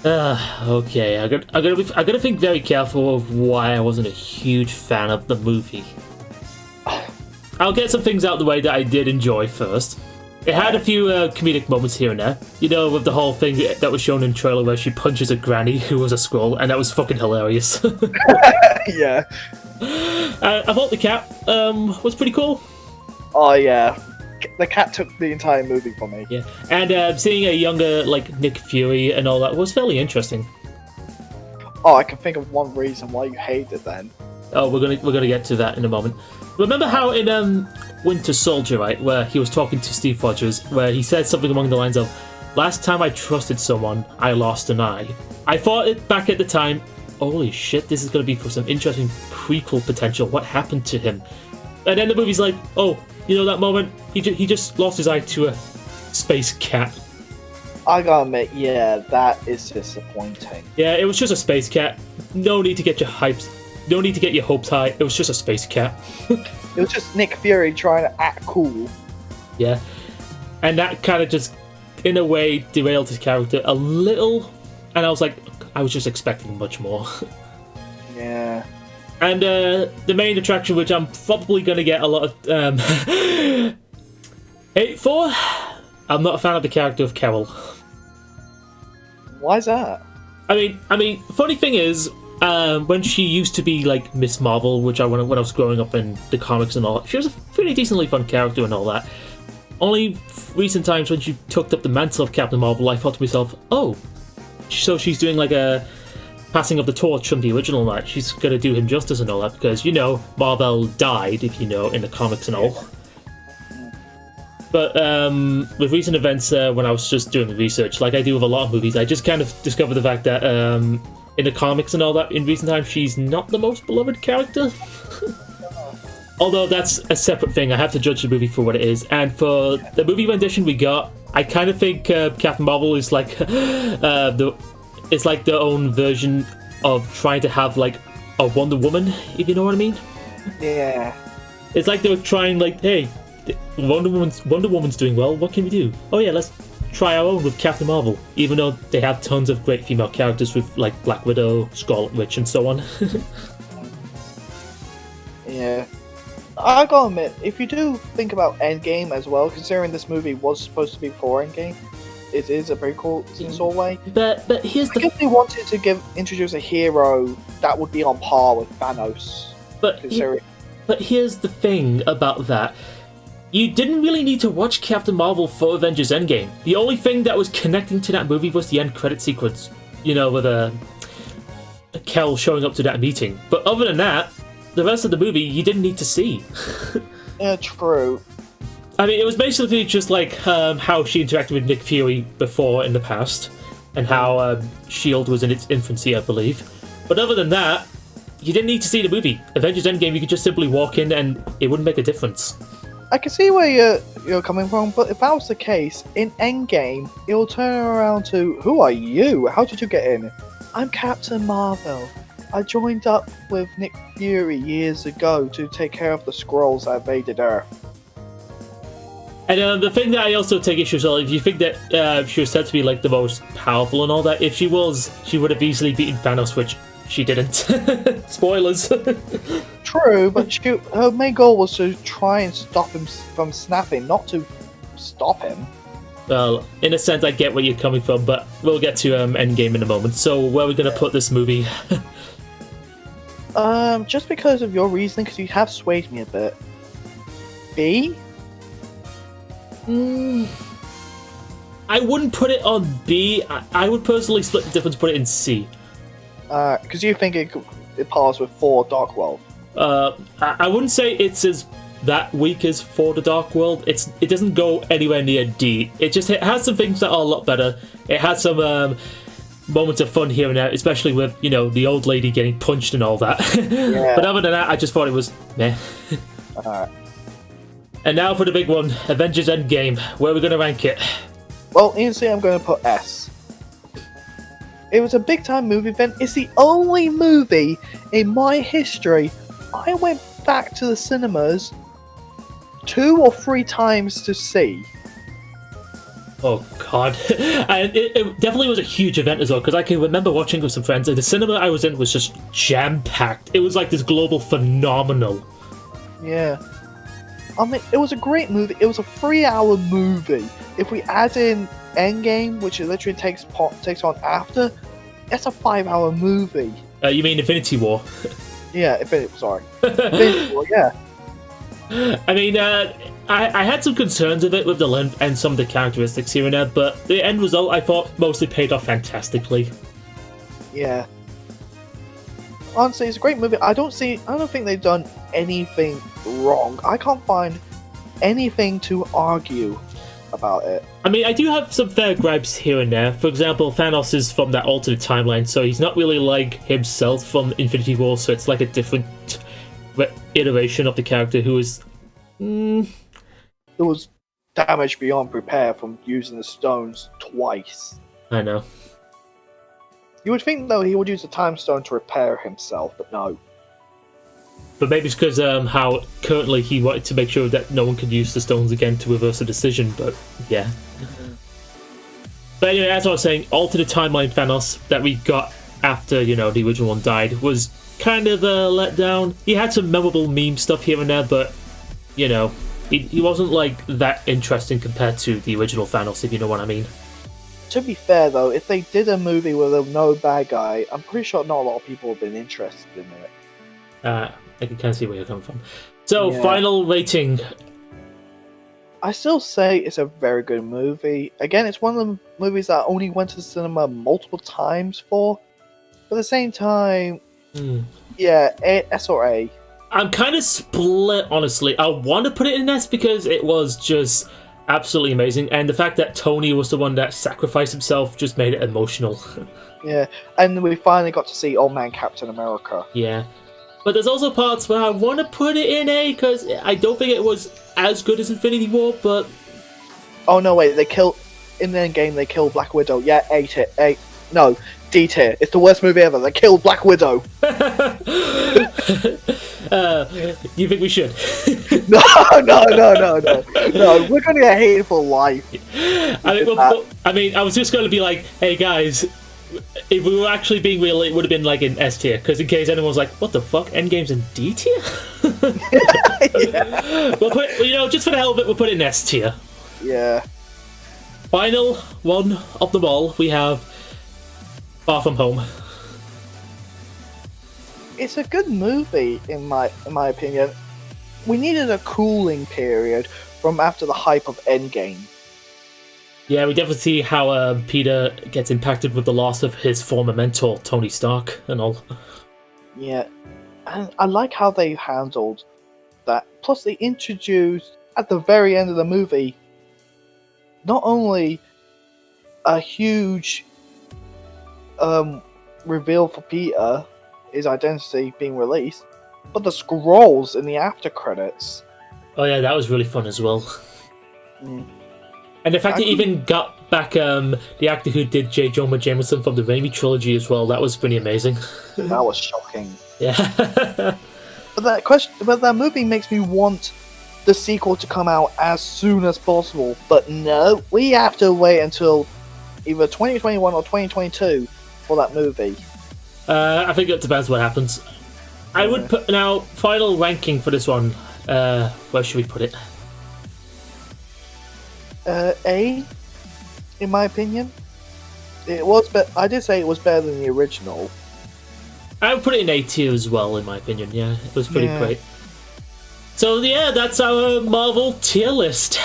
A: Okay, I gotta think very careful of why I wasn't a huge fan of the movie. I'll get some things out of the way that I did enjoy first. It had a few comedic moments here and there. You know, with the whole thing that was shown in the trailer where she punches a granny who was a Skrull, and that was fucking hilarious.
B: Yeah.
A: I thought the cat was pretty cool.
B: Oh yeah, the cat took the entire movie for me.
A: Yeah, and seeing a younger like Nick Fury and all that was fairly interesting.
B: Oh, I can think of one reason why you hate it then.
A: Oh, we're gonna get to that in a moment. Remember how in Winter Soldier, right, where he was talking to Steve Rogers, where he said something along the lines of, "Last time I trusted someone, I lost an eye." I thought it back at the time, holy shit, this is gonna be for some interesting prequel potential. What happened to him? And then the movie's like, oh, you know that moment? He just lost his eye to a space cat.
B: I gotta admit, yeah, that is disappointing.
A: Yeah, it was just a space cat. No need to get your hypes. No need to get your hopes high. It was just a space cat.
B: It was just Nick Fury trying to act cool.
A: Yeah. And that kind of just, in a way, derailed his character a little. And I was like, I was just expecting much more.
B: Yeah.
A: And the main attraction, which I'm probably going to get a lot of hate for, I'm not a fan of the character of Carol.
B: Why is that?
A: I mean, funny thing is, when she used to be like Miss Marvel, which when I was growing up in the comics and all, she was a pretty decently fun character and all that. Only recent times when she took up the mantle of Captain Marvel, I thought to myself, oh, so she's doing like a passing of the torch from the original night. She's gonna do him justice and all that, because, you know, Marvel died, if you know, in the comics and all. But with recent events, when I was just doing the research, like I do with a lot of movies, I just kind of discovered the fact that in the comics and all that, in recent times, she's not the most beloved character. Although that's a separate thing, I have to judge the movie for what it is. And for the movie rendition we got, I kind of think Captain Marvel is like it's like their own version of trying to have like a Wonder Woman, if you know what I mean.
B: Yeah.
A: It's like they were trying, like, hey, Wonder Woman's doing well. What can we do? Oh yeah, let's try our own with Captain Marvel. Even though they have tons of great female characters with like Black Widow, Scarlet Witch, and so on.
B: Yeah. I gotta admit, if you do think about Endgame as well, considering this movie was supposed to be before Endgame, it is a prequel in sort of way.
A: But here's
B: I guess they wanted to introduce a hero that would be on par with Thanos.
A: But here's the thing about that. You didn't really need to watch Captain Marvel for Avengers Endgame. The only thing that was connecting to that movie was the end credit sequence. You know, with Kel showing up to that meeting. But other than that, the rest of the movie you didn't need to see.
B: Yeah, true.
A: I mean, it was basically just like how she interacted with Nick Fury before in the past, and how S.H.I.E.L.D. was in its infancy, I believe. But other than that, you didn't need to see the movie. Avengers Endgame, you could just simply walk in and it wouldn't make a difference.
B: I can see where you're coming from, but if that was the case, in Endgame, it'll turn around to, who are you? How did you get in? I'm Captain Marvel. I joined up with Nick Fury years ago to take care of the Skrulls that invaded Earth.
A: And the thing that I also take issue with, if you think that she was said to be like the most powerful and all that, if she was, she would have easily beaten Thanos, which she didn't. Spoilers.
B: True, but her main goal was to try and stop him from snapping, not to stop him.
A: Well, in a sense, I get where you're coming from, but we'll get to Endgame in a moment. So, where are we going to put this movie?
B: Just because of your reasoning, because you have swayed me a bit. B?
A: I wouldn't put it on B. I would personally split the difference, put it in C.
B: Because you think it passed with 4 Dark World.
A: I wouldn't say it's as that weak as For the Dark World. It doesn't go anywhere near D. It has some things that are a lot better. It has some moments of fun here and there, especially with, you know, the old lady getting punched and all that. Yeah. But other than that, I just thought it was meh.
B: Alright.
A: And now for the big one, Avengers Endgame. Where are we going to rank it?
B: Well, instantly I'm going to put S. It was a big time movie event. It's the only movie in my history I went back to the cinemas 2 or 3 times to see.
A: Oh god. And it definitely was a huge event as well, because I can remember watching with some friends, and the cinema I was in was just jam-packed. It was like this global phenomenon.
B: Yeah. I mean, it was a great movie. It was a 3-hour movie. If we add in Endgame, which it literally takes on after, it's a 5-hour movie.
A: You mean Infinity War?
B: Yeah, sorry. Infinity War, yeah.
A: I mean, I had some concerns of it with the length and some of the characteristics here and there, but the end result I thought mostly paid off fantastically.
B: Yeah. Honestly, it's a great movie. I don't think they've done anything wrong. I can't find anything to argue about it.
A: I mean, I do have some fair gripes here and there. For example, Thanos is from that alternate timeline, so he's not really like himself from Infinity War, so it's like a different iteration of the character who is...
B: It was damaged beyond repair from using the stones twice.
A: I know.
B: You would think, though, he would use the time stone to repair himself, but no.
A: But maybe it's because how currently he wanted to make sure that no one could use the stones again to reverse a decision, but yeah. Mm-hmm. But anyway, as I was saying, alternate timeline Thanos that we got after, the original one died was kind of a letdown. He had some memorable meme stuff here and there, but, he wasn't, like, that interesting compared to the original Thanos, if you know what I mean.
B: To be fair, though, if they did a movie with no bad guy, I'm pretty sure not a lot of people have been interested in it.
A: I can kind of see where you're coming from. So, yeah. Final rating.
B: I still say it's a very good movie. Again, it's one of the movies that I only went to the cinema multiple times for. But at the same time, yeah, S or A.
A: I'm kind of split, honestly. I want to put it in S because it was just absolutely amazing, and the fact that Tony was the one that sacrificed himself just made it emotional.
B: Yeah, and we finally got to see Old Man Captain America.
A: Yeah. But there's also parts where I want to put it in A, because I don't think it was as good as Infinity War, but...
B: Oh, no, wait, in the game, they killed Black Widow. Yeah, A tier. No, D tier. It's the worst movie ever. They killed Black Widow.
A: You think we should?
B: No, we're going to get hated for life.
A: I mean, I was just going to be like, hey, guys... If we were actually being real, it would have been like in S tier, because in case anyone was like, what the fuck, Endgame's in D tier? Yeah. We'll put, just for the hell of it, we'll put it in S tier.
B: Yeah.
A: Final one of them all, we have Far From Home.
B: It's a good movie, in my opinion. We needed a cooling period from after the hype of Endgame.
A: Yeah, we definitely see how Peter gets impacted with the loss of his former mentor, Tony Stark, and all.
B: Yeah, and I like how they handled that. Plus, they introduced, at the very end of the movie, not only a huge reveal for Peter, his identity being released, but the scrolls in the after credits.
A: Oh yeah, that was really fun as well. Mm. And the fact that even got back the actor who did J. Jonah Jameson from the Raimi trilogy as well, that was pretty amazing.
B: That was shocking.
A: Yeah.
B: But that movie makes me want the sequel to come out as soon as possible. But no, we have to wait until either 2021 or 2022 for that movie.
A: I think it depends what happens. I would put now final ranking for this one. Where should we put it? A, in my opinion. It was, but I did say it was better than the original. I would put it in A tier as well, in my opinion. Yeah, it was pretty great. So yeah, that's our Marvel tier list.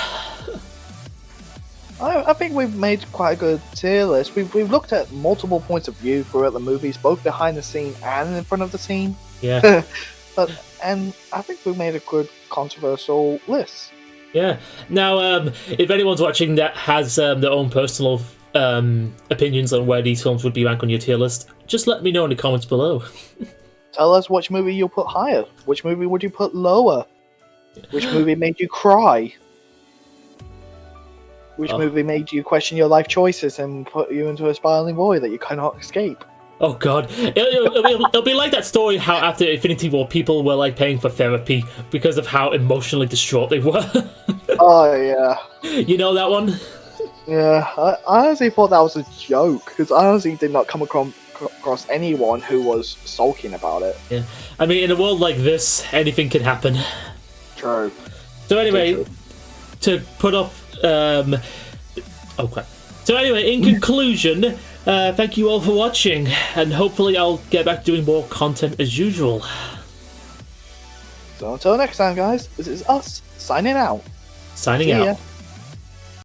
B: I think we've made quite a good tier list. We've looked at multiple points of view throughout the movies, both behind the scene and in front of the scene.
A: Yeah.
B: And I think we've made a good controversial list.
A: Yeah. Now, if anyone's watching that has their own personal opinions on where these films would be ranked on your tier list, just let me know in the comments below.
B: Tell us which movie you'll put higher. Which movie would you put lower? Which movie made you cry? Which movie made you question your life choices and put you into a spiraling void that you cannot escape?
A: Oh god, it'll be like that story how after Infinity War people were like paying for therapy because of how emotionally distraught they were.
B: Oh yeah.
A: You know that one?
B: Yeah, I honestly thought that was a joke, because I honestly did not come across anyone who was sulking about it.
A: Yeah, I mean in a world like this, anything can happen.
B: True.
A: So anyway, to put off... oh, crap. So anyway, in conclusion, thank you all for watching, and hopefully I'll get back to doing more content as usual.
B: So until next time, guys, this is us signing out.
A: Signing
B: See
A: out.
B: ya.